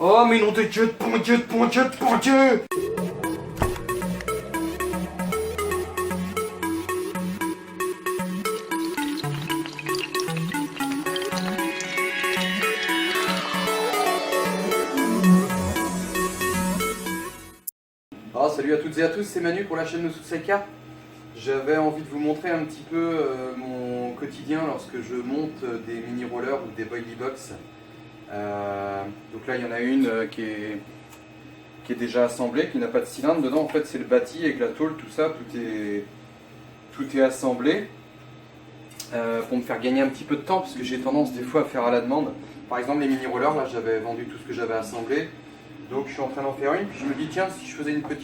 Oh mais non de Dieu, de bon Dieu, de bon Dieu, de bon Dieu! Oh, salut à toutes et à tous, c'est Manu pour la chaîne Noussoussaika. J'avais envie de vous montrer un petit peu mon quotidien lorsque je monte des mini rollers ou des boilie box. Donc là il y en a une qui est déjà assemblée, qui n'a pas de cylindre dedans. En fait c'est le bâti avec la tôle, tout ça, tout est assemblé pour me faire gagner un petit peu de temps parce que j'ai tendance des fois à faire à la demande. Par exemple les mini rollers, là j'avais vendu tout ce que j'avais assemblé. Donc je suis en train d'en faire une, puis je me dis tiens si je faisais une quelques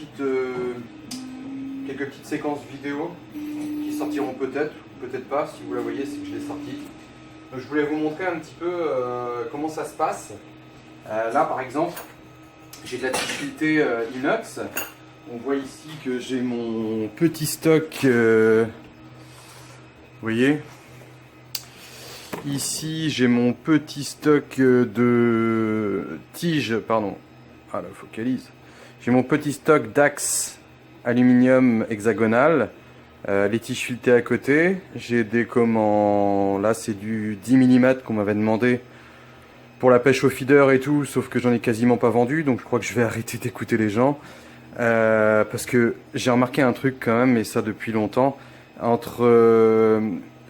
petites séquences vidéo qui sortiront peut-être, ou peut-être pas, si vous la voyez c'est que je l'ai sortie. Donc je voulais vous montrer un petit peu comment ça se passe. Là par exemple, j'ai de la difficulté inox. On voit ici que j'ai mon petit stock, vous voyez. Ici j'ai mon petit stock de tiges, pardon. Ah là, focalise. J'ai mon petit stock d'axes aluminium hexagonal, les tiges filetées à côté. J'ai des commandes, là c'est du 10 mm qu'on m'avait demandé pour la pêche au feeder et tout, sauf que j'en ai quasiment pas vendu, donc je crois que je vais arrêter d'écouter les gens. Parce que j'ai remarqué un truc quand même, et ça depuis longtemps, entre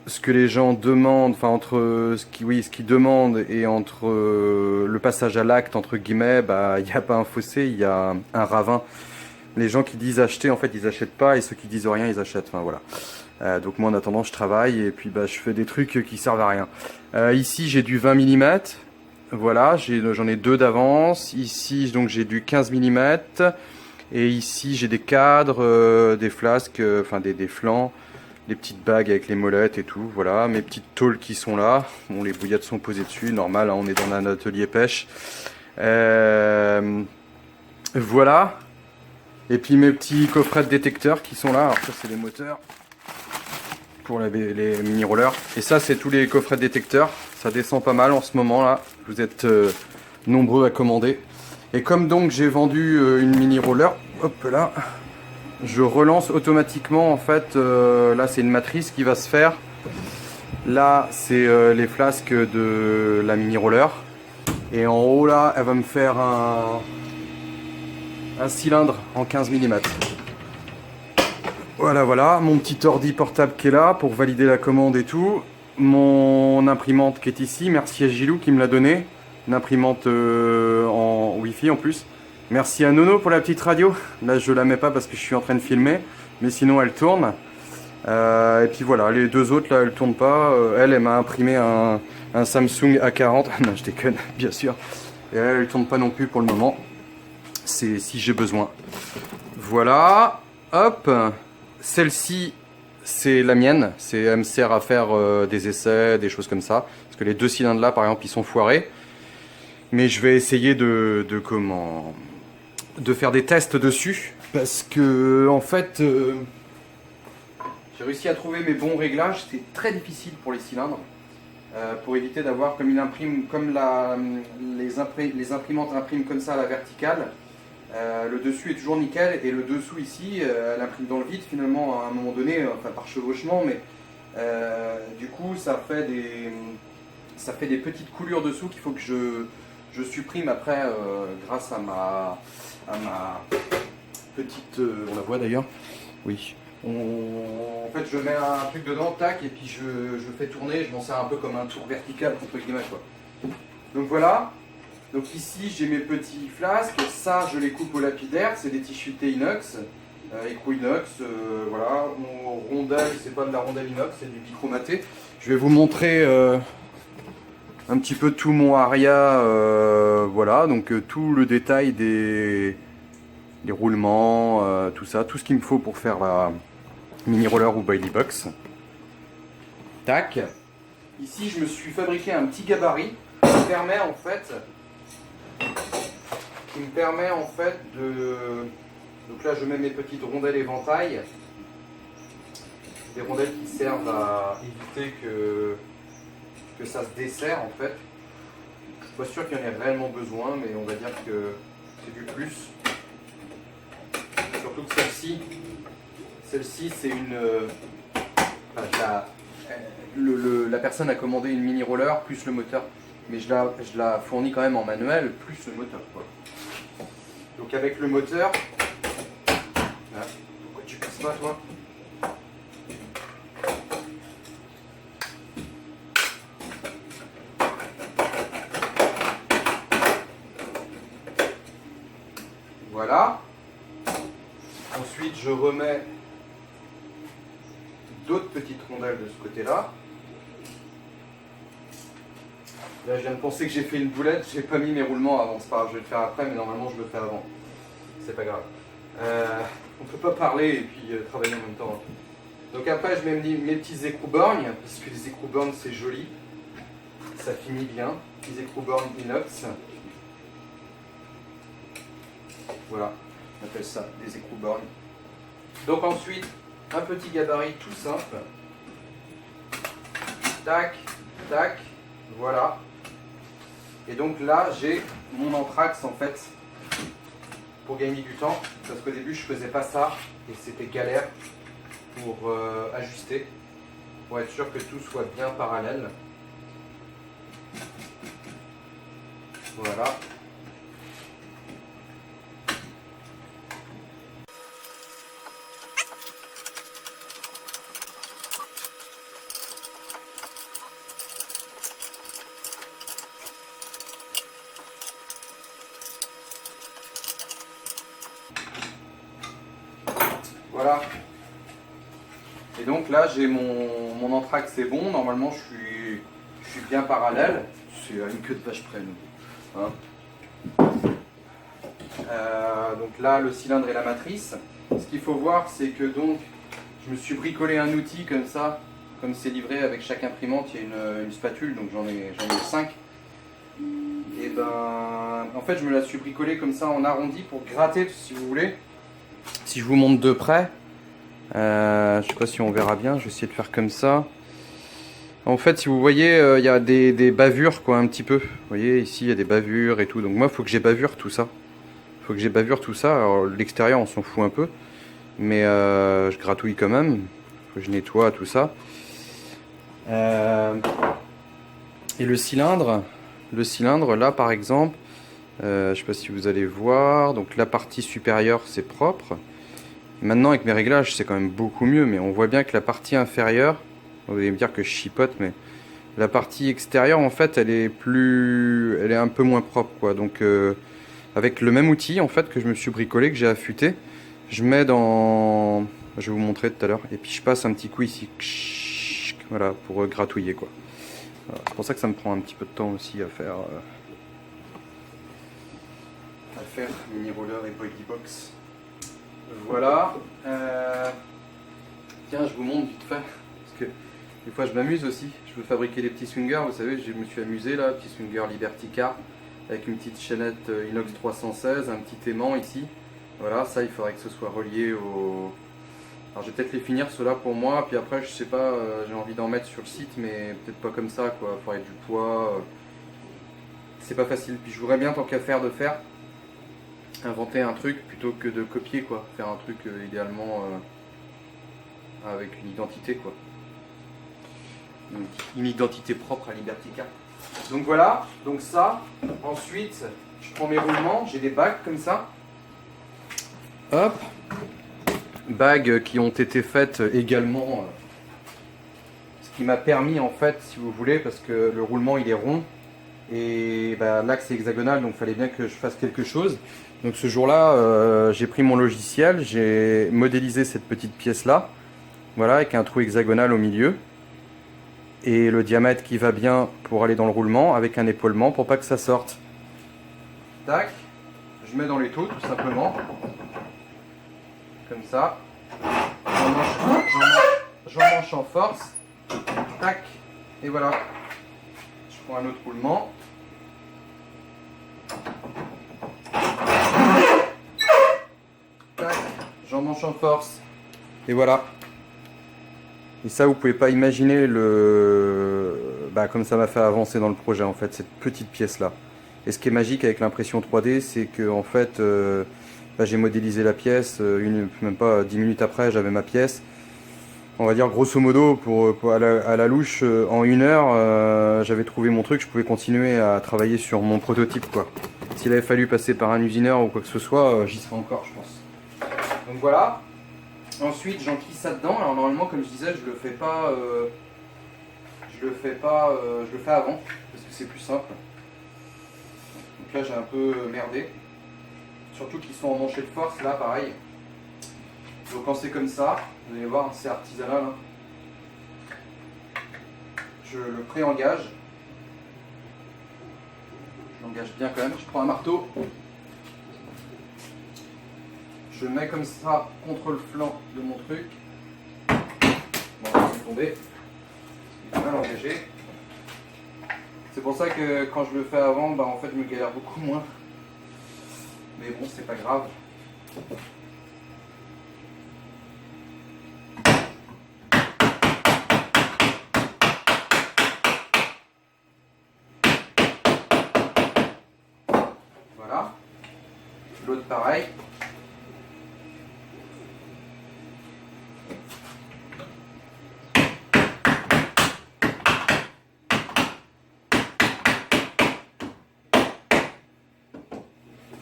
ce que les gens demandent, enfin entre ce qu'ils demandent et entre le passage à l'acte, entre guillemets, bah il n'y a pas un fossé, il y a un ravin. Les gens qui disent acheter, en fait ils achètent pas, et ceux qui disent rien ils achètent, enfin voilà. Donc moi en attendant je travaille et puis bah, je fais des trucs qui servent à rien. Ici j'ai du 20 mm, voilà, j'en ai deux d'avance. Ici donc j'ai du 15 mm. Et ici j'ai des cadres, des flasques, enfin des flancs, des petites bagues avec les molettes et tout, voilà, mes petites tôles qui sont là. Bon, les bouillettes sont posées dessus, normal, hein, on est dans un atelier pêche. Voilà. Et puis mes petits coffrets de détecteurs qui sont là, alors ça c'est les moteurs pour les mini rollers. Et ça c'est tous les coffrets de détecteurs, ça descend pas mal en ce moment là, vous êtes nombreux à commander. Et comme donc j'ai vendu une mini roller, hop là, je relance automatiquement en fait, là c'est une matrice qui va se faire. Là c'est les flasques de la mini roller. Et en haut là, elle va me faire un cylindre en 15 mm. Voilà, mon petit ordi portable qui est là pour valider la commande et tout. Mon imprimante qui est ici, merci à Gilou qui me l'a donné. Une imprimante en Wi-Fi en plus. Merci à Nono pour la petite radio. Là je la mets pas parce que je suis en train de filmer, mais sinon elle tourne. Et puis voilà, les deux autres là elles tournent pas. Elle m'a imprimé un Samsung A40. Non je déconne, bien sûr. Et elle tourne pas non plus pour le moment. C'est si j'ai besoin. Voilà, hop. Celle-ci c'est la mienne. Elle me sert à faire des essais, des choses comme ça. Parce que les deux cylindres là par exemple ils sont foirés. Mais je vais essayer de faire des tests dessus parce que en fait j'ai réussi à trouver mes bons réglages. C'est très difficile pour les cylindres pour éviter d'avoir comme il imprime comme les imprimantes impriment comme ça à la verticale. Le dessus est toujours nickel et le dessous ici elle imprime dans le vide finalement à un moment donné, enfin par chevauchement, mais du coup ça fait des petites coulures dessous qu'il faut que je supprime après grâce à ma petite... on la voit d'ailleurs. Oui. En fait je mets un truc dedans, tac, et puis je fais tourner, je m'en sers un peu comme un tour vertical entre guillemets quoi. Donc voilà. Donc ici j'ai mes petits flasques, ça je les coupe au lapidaire, c'est des tissus inox, écrou inox, voilà. Mon rondelle, c'est pas de la rondelle inox, c'est du bichromaté. Je vais vous montrer un petit peu tout mon aria, voilà, donc tout le détail des roulements, tout ça, tout ce qu'il me faut pour faire la mini roller ou boilie box. Tac. Ici je me suis fabriqué un petit gabarit qui me permet en fait de... Donc là je mets mes petites rondelles éventail, des rondelles qui servent à éviter que ça se desserre en fait. suis pas sûr qu'il y en ait réellement besoin, mais on va dire que c'est du plus. Surtout que celle-ci c'est une... enfin, la personne a commandé une mini roller plus le moteur, mais je la fournis quand même en manuel plus le moteur, quoi. Donc avec le moteur, ah, pourquoi tu passes pas toi? Voilà. Ensuite je remets d'autres petites rondelles de ce côté-là. Là, je viens de penser que j'ai fait une boulette, j'ai pas mis mes roulements avant, c'est pas grave, je vais le faire après, mais normalement je le fais avant. C'est pas grave. On peut pas parler et puis travailler en même temps. Donc après, je mets mes petits écrou-borgnes, parce que les écrou-borgnes c'est joli, ça finit bien. Petits écrou-borgnes inox. Voilà, on appelle ça des écrou-borgnes. Donc ensuite, un petit gabarit tout simple. Tac, tac, voilà. Et donc là, j'ai mon anthrax en fait pour gagner du temps, parce qu'au début je faisais pas ça et c'était galère pour ajuster, pour être sûr que tout soit bien parallèle. Voilà. Voilà. Et donc là, j'ai mon anthrax, c'est bon. Normalement, je suis bien parallèle. C'est à une queue de vache près, nous. Hein. Donc là, le cylindre et la matrice. Ce qu'il faut voir, c'est que donc, je me suis bricolé un outil comme ça, comme c'est livré avec chaque imprimante. Il y a une spatule, donc j'en ai 5. Et ben, en fait, je me la suis bricolé comme ça en arrondi pour gratter, si vous voulez. Si je vous montre de près, je sais pas si on verra bien, je vais essayer de faire comme ça. En fait, si vous voyez, il y a des bavures, quoi, un petit peu. Vous voyez, ici, il y a des bavures et tout. Donc moi, il faut que j'ai bavure tout ça. Il faut que j'ai bavure tout ça. Alors, l'extérieur, on s'en fout un peu. Mais je gratouille quand même. Il faut que je nettoie tout ça. Et le cylindre, là, par exemple, je sais pas si vous allez voir. Donc la partie supérieure, c'est propre. Maintenant, avec mes réglages, c'est quand même beaucoup mieux. Mais on voit bien que la partie inférieure, vous allez me dire que je chipote, mais la partie extérieure, en fait, elle est un peu moins propre, quoi. Donc, avec le même outil, en fait, que je me suis bricolé, que j'ai affûté, je mets dans... Je vais vous montrer tout à l'heure. Et puis, je passe un petit coup ici. Voilà, pour gratouiller, quoi. Voilà, c'est pour ça que ça me prend un petit peu de temps aussi à faire... mini roller et body box. Voilà. Tiens, je vous montre vite fait. Parce que des fois, je m'amuse aussi. Je veux fabriquer des petits swingers. Vous savez, je me suis amusé là. Petit swinger Liberty Car avec une petite chaînette inox 316, un petit aimant ici. Voilà, ça, il faudrait que ce soit relié au... Alors, je vais peut-être les finir ceux-là pour moi. Puis après, je sais pas, j'ai envie d'en mettre sur le site, mais peut-être pas comme ça, quoi. Il faudrait du poids. C'est pas facile. Puis je voudrais bien, tant qu'à faire, inventer un truc plutôt que de copier, quoi. Faire un truc idéalement avec une identité, quoi. Une identité propre à Liberty Car. Donc voilà, donc ça. Ensuite, je prends mes roulements, j'ai des bagues comme ça. Hop. Bagues qui ont été faites également. Ce qui m'a permis, en fait, si vous voulez, parce que le roulement il est rond. Et bah, l'axe est hexagonal, donc il fallait bien que je fasse quelque chose. Donc ce jour-là, j'ai pris mon logiciel, j'ai modélisé cette petite pièce-là, voilà, avec un trou hexagonal au milieu. Et le diamètre qui va bien pour aller dans le roulement, avec un épaulement pour pas que ça sorte. Tac, je mets dans les taux tout simplement. Comme ça. J'emmanche en force. Tac, et voilà. Je prends un autre roulement. Tac, j'emmanche en force. Et voilà. Et ça, vous pouvez pas imaginer comme ça m'a fait avancer dans le projet en fait, cette petite pièce là. Et ce qui est magique avec l'impression 3D, c'est que en fait, j'ai modélisé la pièce, même pas 10 minutes après, j'avais ma pièce. On va dire grosso modo, à la louche, en 1 heure, j'avais trouvé mon truc, je pouvais continuer à travailler sur mon prototype quoi. S'il avait fallu passer par un usineur ou quoi que ce soit, j'y serais encore, je pense. Donc voilà. Ensuite, j'enquille ça dedans. Alors normalement, comme je disais, je le fais pas, je le fais avant parce que c'est plus simple. Donc là, j'ai un peu merdé. Surtout qu'ils sont en manchette de force, là, pareil. Donc quand c'est comme ça, vous allez voir, c'est artisanal. Hein. Je le pré-engage. Je l'engage bien quand même. Je prends un marteau. Je mets comme ça contre le flanc de mon truc. Bon, on va tomber. Il est mal engagé. C'est pour ça que quand je le fais avant, en fait, je me galère beaucoup moins. Mais bon, c'est pas grave. Voilà. L'autre pareil.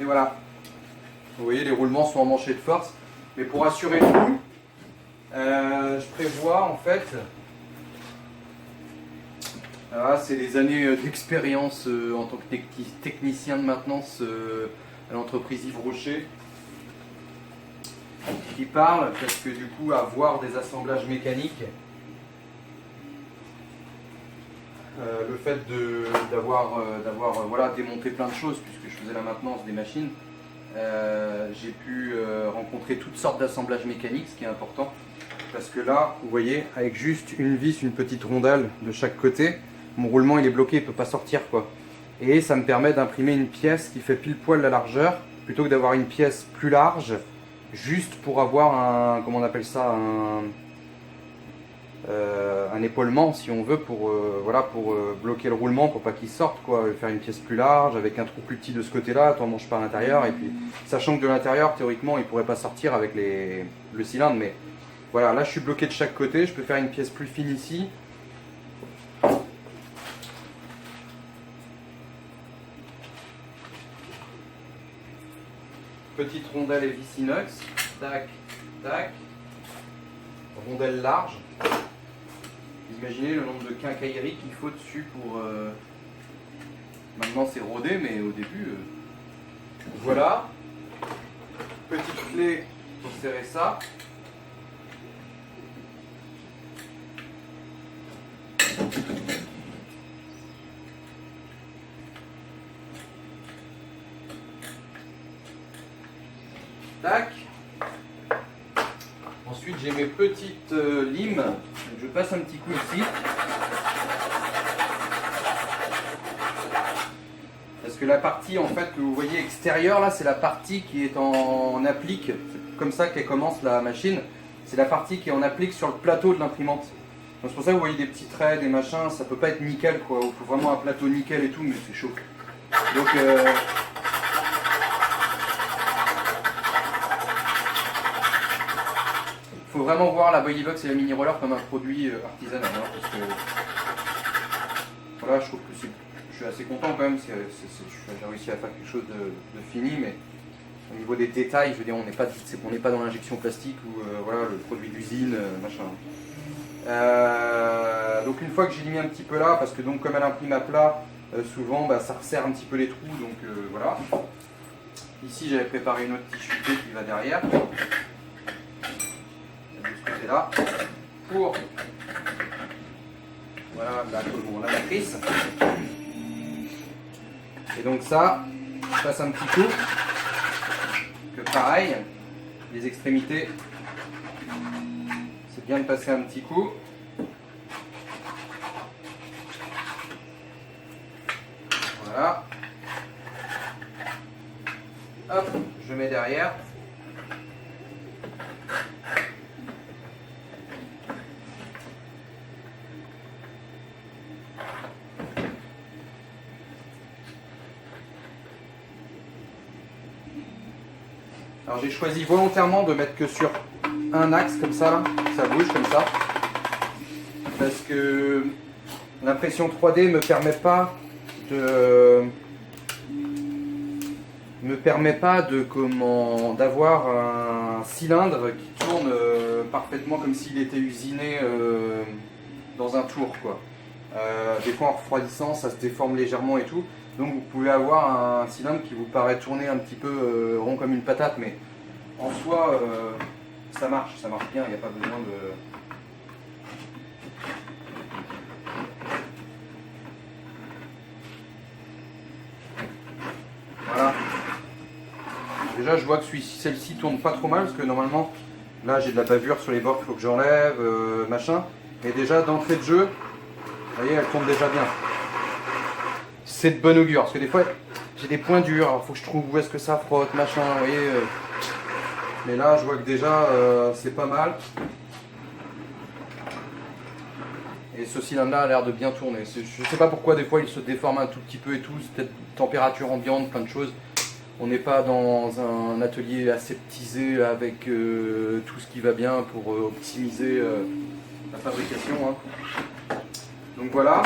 Et voilà. Vous voyez, les roulements sont en manchette de force. Mais pour assurer le coup, je prévois en fait. Voilà, c'est les années d'expérience en tant que technicien de maintenance à l'entreprise Yves Rocher qui parle, parce que du coup, avoir des assemblages mécaniques, le fait d'avoir voilà, démonté plein de choses, puisque je faisais la maintenance des machines, j'ai pu rencontrer toutes sortes d'assemblages mécaniques, ce qui est important. Parce que là, vous voyez, avec juste une vis, une petite rondelle de chaque côté, mon roulement il est bloqué, il ne peut pas sortir quoi. Et ça me permet d'imprimer une pièce qui fait pile poil la largeur, plutôt que d'avoir une pièce plus large, juste pour avoir un, comment on appelle ça, un épaulement si on veut, pour bloquer le roulement, pour pas qu'il sorte quoi. Faire une pièce plus large, avec un trou plus petit de ce côté-là, t'en manges pas à l'intérieur, et puis sachant que de l'intérieur, théoriquement, il pourrait pas sortir avec le cylindre, mais voilà, là je suis bloqué de chaque côté, je peux faire une pièce plus fine ici. Petite rondelle et vis inox, tac, tac, rondelle large. Imaginez le nombre de quincailleries qu'il faut dessus pour... Maintenant c'est rodé, mais au début... Voilà. Petite clé pour serrer ça. Tac. Ensuite j'ai mes petites limes. Je passe un petit coup ici. Parce que la partie en fait que vous voyez extérieure là, c'est la partie qui est en applique. C'est comme ça qu'elle commence la machine. C'est la partie qui est en applique sur le plateau de l'imprimante. Donc c'est pour ça que vous voyez des petits traits, des machins, ça peut pas être nickel quoi. Il faut vraiment un plateau nickel et tout, mais c'est chaud. Donc faut vraiment voir la Bodybox et la mini roller comme un produit artisanal, hein, parce que voilà, je trouve que je suis assez content quand même. J'ai réussi à faire quelque chose de fini, mais au niveau des détails, je veux dire, on n'est pas dans l'injection plastique ou voilà, le produit d'usine, machin. Donc une fois que j'ai mis un petit peu là, parce que donc comme elle imprime à plat, souvent ça resserre un petit peu les trous, donc voilà. Ici j'avais préparé une autre tige futée qui va derrière. Là pour voilà la matrice, et donc ça je passe un petit coup, que pareil les extrémités c'est bien de passer un petit coup. Voilà, hop, je mets derrière. Alors j'ai choisi volontairement de mettre que sur un axe comme ça, là, ça bouge comme ça, parce que l'impression 3D me permet pas d'avoir un cylindre qui tourne parfaitement comme s'il était usiné dans un tour, quoi. Des fois en refroidissant ça se déforme légèrement et tout, donc vous pouvez avoir un cylindre qui vous paraît tourner un petit peu rond comme une patate, mais en soi ça marche bien, il n'y a pas besoin de... Voilà. Déjà je vois que celle-ci tourne pas trop mal, parce que normalement là j'ai de la bavure sur les bords qu'il faut que j'enlève, machin, mais déjà d'entrée de jeu, vous voyez, elle tourne déjà bien. C'est de bon augure, parce que des fois j'ai des points durs, alors faut que je trouve où est-ce que ça frotte, machin, vous voyez. Mais là je vois que déjà c'est pas mal. Et ce cylindre-là a l'air de bien tourner. Je sais pas pourquoi des fois il se déforme un tout petit peu et tout, c'est peut-être température ambiante, plein de choses. On n'est pas dans un atelier aseptisé avec tout ce qui va bien pour optimiser la fabrication, hein. Donc voilà.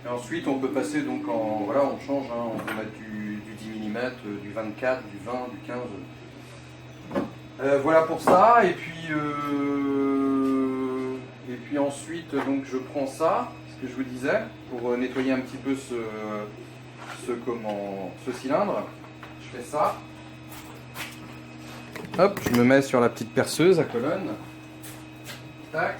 Et ensuite on peut passer donc en... Voilà, on change, hein, on peut mettre du 10 mm, du 24, du 20, du 15. Voilà pour ça, et puis ensuite donc je prends ça, ce que je vous disais, pour nettoyer un petit peu ce cylindre. Je fais ça. Hop, je me mets sur la petite perceuse à colonne. Tac.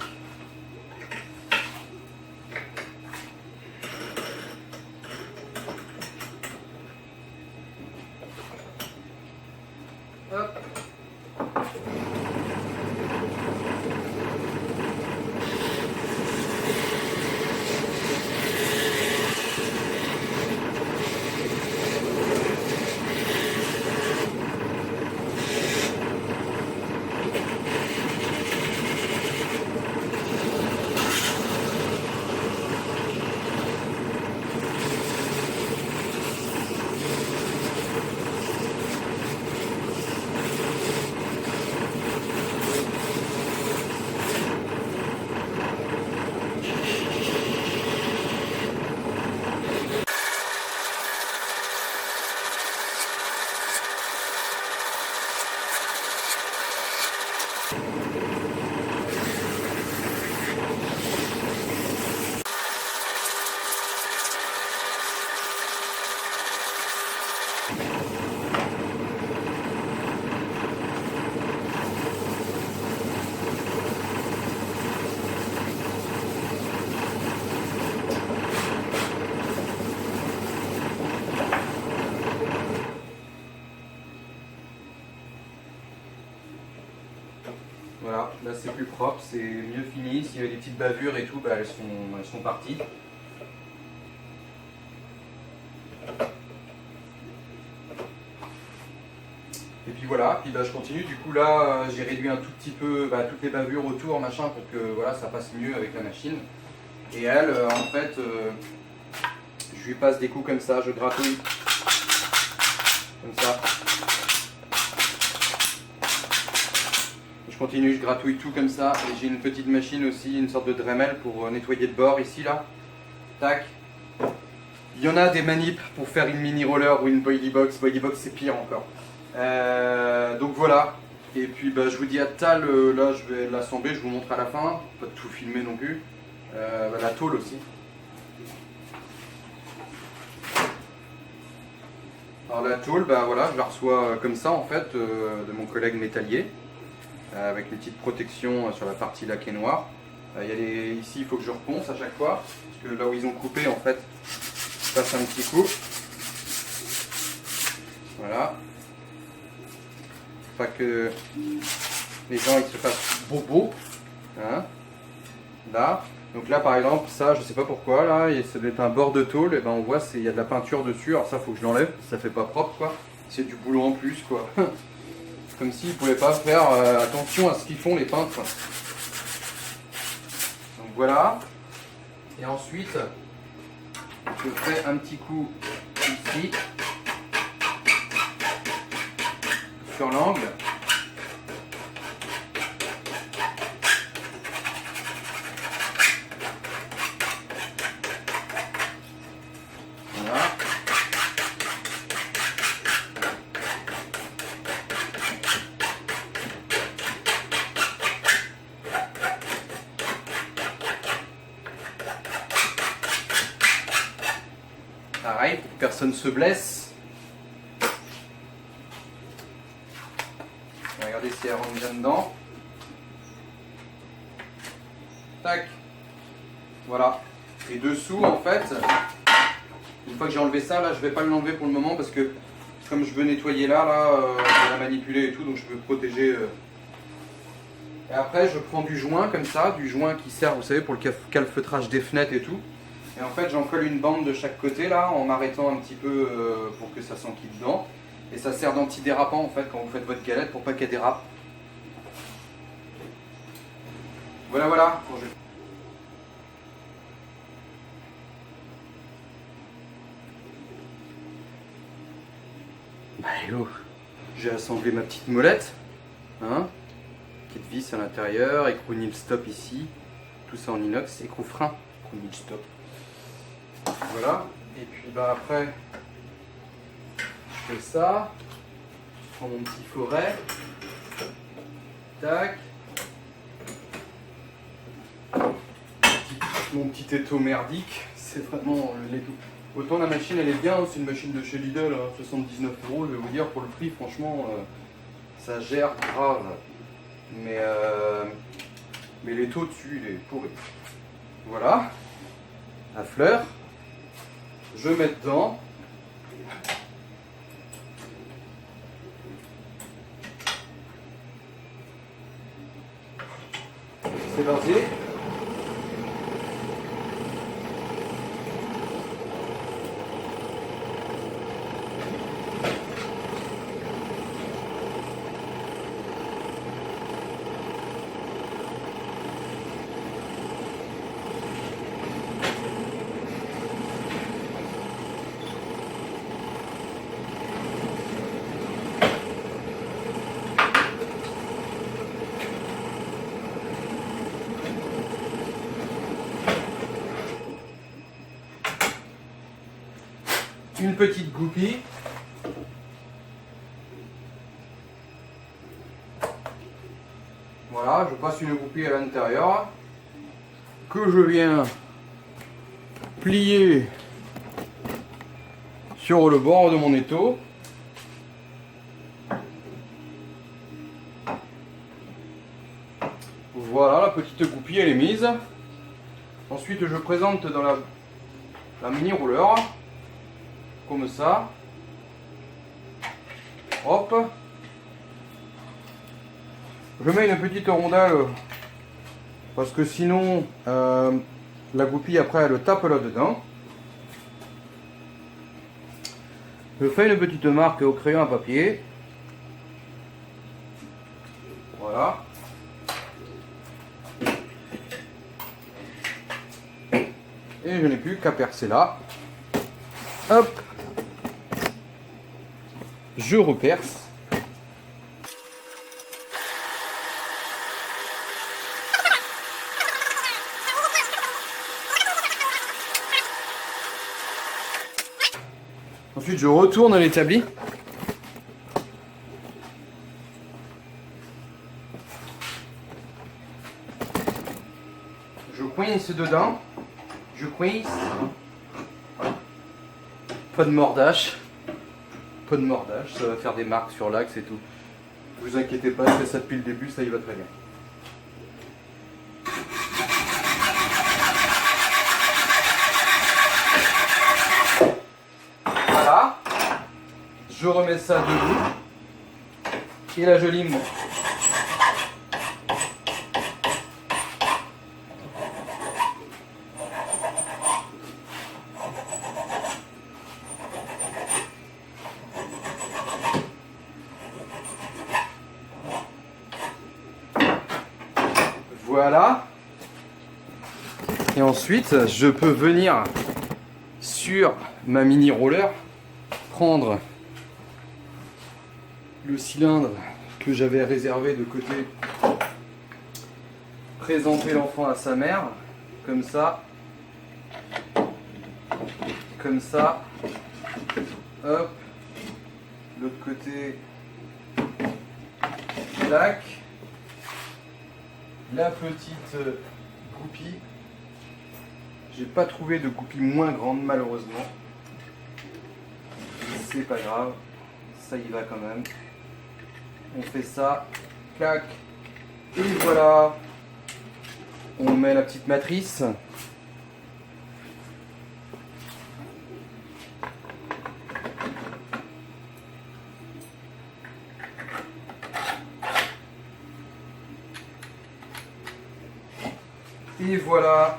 Hop. Voilà, là c'est plus propre, c'est mieux fini. S'il y avait des petites bavures et tout, bah, elles sont parties. Et puis voilà, puis bah, je continue. Du coup là, j'ai réduit un tout petit peu toutes les bavures autour, machin, pour que voilà, ça passe mieux avec la machine. Et elle, en fait, je lui passe des coups comme ça, je gratouille comme ça. Je continue, je gratouille tout comme ça, et j'ai une petite machine aussi, une sorte de Dremel pour nettoyer le bord ici là. Tac. Il y en a des manips pour faire une mini roller ou une boilie box c'est pire encore. Donc voilà. Et puis bah, je vous dis à tal, là je vais l'assembler, je vous montre à la fin, pas tout filmer non plus. La tôle aussi. Alors la tôle, bah voilà, je la reçois comme ça en fait de mon collègue métallier. Avec une petite protection sur la partie laquée noire. Ici il faut que je reponce à chaque fois, parce que là où ils ont coupé en fait, je passe un petit coup. Voilà. Pas que les gens ils se fassent bobo. Hein. Là. Donc là par exemple, ça je sais pas pourquoi, là, ça doit être un bord de tôle, et ben on voit il y a de la peinture dessus, alors ça faut que je l'enlève, ça fait pas propre quoi. C'est du boulot en plus quoi. Comme s'ils ne pouvaient pas faire attention à ce qu'ils font les peintres. Donc voilà. Et ensuite, je fais un petit coup ici, sur l'angle. Voilà. Pareil, pour que personne se blesse. Regardez si elle rentre bien dedans. Tac. Voilà. Et dessous, en fait, une fois que j'ai enlevé ça, là, je vais pas l'enlever pour le moment parce que comme je veux nettoyer là, je vais la manipuler et tout, donc je veux protéger. Et après, je prends du joint comme ça, du joint qui sert, vous savez, pour le calfeutrage des fenêtres et tout. Et en fait, j'en colle une bande de chaque côté là, en m'arrêtant un petit peu pour que ça s'enquille dedans. Et ça sert d'antidérapant en fait quand vous faites votre galette pour pas qu'elle dérape. Voilà, voilà. Bon, bah, hello. J'ai assemblé ma petite molette. Hein, petite vis à l'intérieur, écrou nil stop ici. Tout ça en inox, écrou frein, écrou nil stop. Voilà, et puis bah après, je fais ça, je prends mon petit forêt, tac, mon petit étau merdique, c'est vraiment l'étau. Autant la machine elle est bien, c'est une machine de chez Lidl, 79 €, je vais vous dire, pour le prix, franchement, ça gère grave. Mais l'étau dessus, il est pourri. Voilà, la fleur. Je mets dedans. C'est parti. Une petite goupille. Voilà, je passe une goupille à l'intérieur que je viens plier sur le bord de mon étau. Voilà, la petite goupille elle est mise. Ensuite je présente dans la mini rouleur. Comme ça. Hop. Je mets une petite rondelle parce que sinon la goupille après elle tape là-dedans. Je fais une petite marque au crayon à papier. Voilà. Et je n'ai plus qu'à percer là. Hop. Je reperce. Ensuite, je retourne à l'établi. Je coince dedans. Je coince. Pas de mordache. Pas de mordache, ça va faire des marques sur l'axe et tout. Ne vous inquiétez pas, je fais ça depuis le début, ça y va très bien. Voilà. Je remets ça debout. Et là je lime. Voilà. Et ensuite, je peux venir sur ma mini roller, prendre le cylindre que j'avais réservé de côté, présenter l'enfant à sa mère, comme ça, hop, l'autre côté, tac, la petite goupille. J'ai pas trouvé de goupille moins grande malheureusement. C'est pas grave, ça y va quand même. On fait ça, clac, et voilà. On met la petite matrice. Et voilà.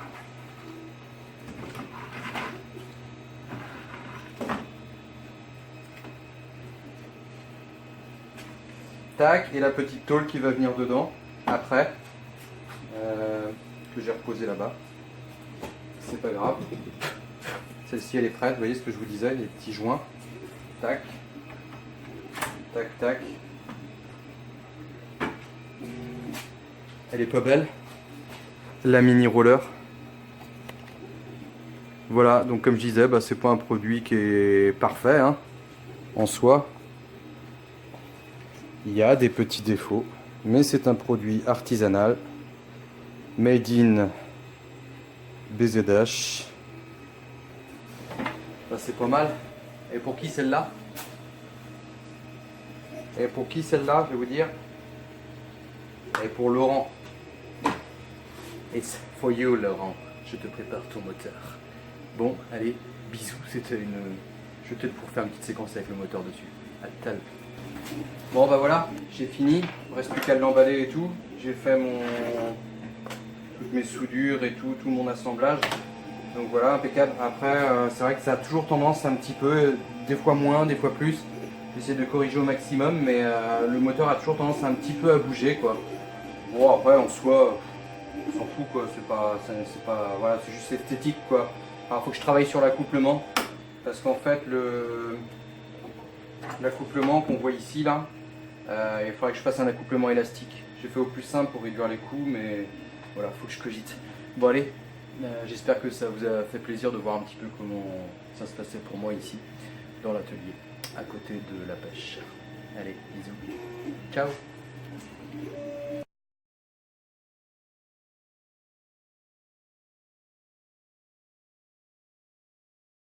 Tac, et la petite tôle qui va venir dedans après, que j'ai reposée là-bas. C'est pas grave. Celle-ci elle est prête, vous voyez ce que je vous disais, les petits joints. Tac, tac, tac. Elle est pas belle, la mini roller. Voilà, donc comme je disais, c'est pas un produit qui est parfait hein, en soi. Il y a des petits défauts, mais c'est un produit artisanal, made in BZH. C'est pas mal. Et pour qui celle-là? Et pour qui celle-là, je vais vous dire? Et pour Laurent. It's for you, Laurent. Je te prépare ton moteur. Bon, allez, bisous. C'était une... Je vais peut-être pour faire une petite séquence avec le moteur dessus. À tout à l'heure. Bon voilà, j'ai fini, il ne reste plus qu'à l'emballer et tout. J'ai fait toutes mes soudures et tout mon assemblage. Donc voilà, impeccable. Après, c'est vrai que ça a toujours tendance un petit peu, des fois moins, des fois plus. J'essaie de corriger au maximum, mais le moteur a toujours tendance un petit peu à bouger quoi. Bon après en soi, on s'en fout quoi, voilà, c'est juste esthétique quoi. Alors faut que je travaille sur l'accouplement, parce qu'en fait l'accouplement qu'on voit ici là, il faudrait que je fasse un accouplement élastique. J'ai fait au plus simple pour réduire les coûts, mais voilà, faut que je cogite. Bon allez, j'espère que ça vous a fait plaisir de voir un petit peu comment ça se passait pour moi ici, dans l'atelier, à côté de la pêche. Allez, bisous, ciao.